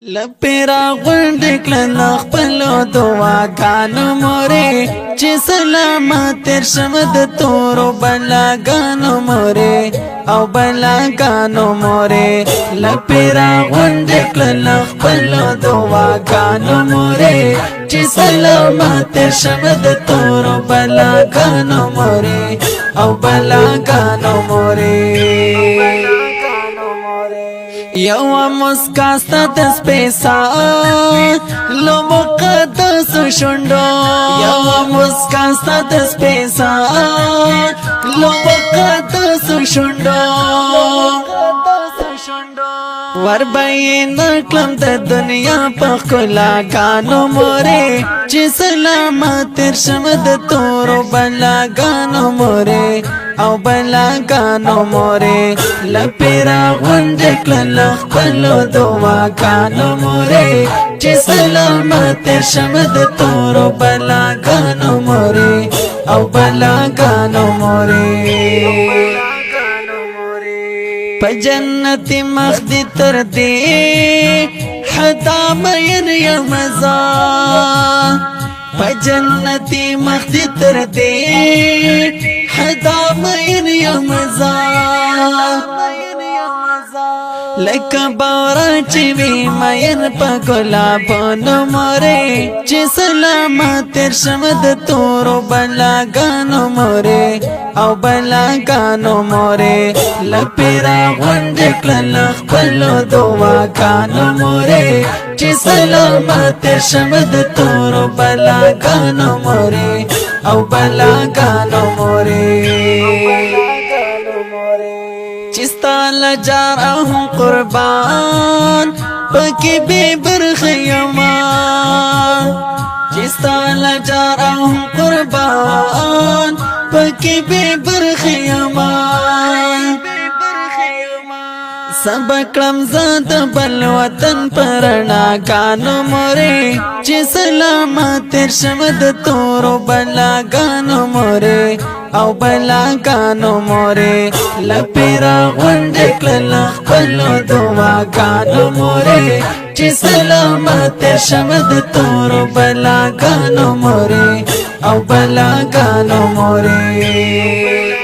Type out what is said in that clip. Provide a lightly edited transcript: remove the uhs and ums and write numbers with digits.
لپیرا غونډ کړل خپلو دعاګانو مورې چې سلامت تیر شم د تورو بلاګانو مورې او بلاګانو مورې لپیرا غونډ کړل خپلو دعاګانو مورې چې سلامت تیر شم د تورو بلاګانو مورې او بلاګانو مورې یو مسکاستا دس پیسا لو مقدس شندو یو مسکاستا دس پیسا لو مقدس شندو ور بین کلم د دنیا په کلا غانو مورې چې سلامت تر شم د تورو بلا غانو مورې او بلا غانو مورې لپیرا غونډ کړل خپلو دعا غانو مورې چې سلامت تر شم د تورو بلا غانو مورې او بلا غانو مورې په جنت مخدی تر دې حدا مېن یمزا په جنت مخدی تر دې حدا مېن یمزا لکه بارا چې وی مېن په ګلابونو مورې چې سلامت تر شم د تورو بلاګانو مورې او بلاګانو مورې لپیرا غونډ کړل خپلو دعاګانو مورې چې سلامت تر شم د تورو بلاګانو مورې او بلاګانو مورې چستا لجار هم قربان پکی بی برخیما چستا لجار هم قربان پکی بی برخیما سبکلم زاد بل وطن پرنا کانو مورې چې سلامت تر شم د تورو بلا غانو مورې او بلا غانو مورې لپیرا غونډ کړل خپلو دعا غانو مورې چې سلامت تر شم د تورو بلا غانو مورې او بلا غانو مورې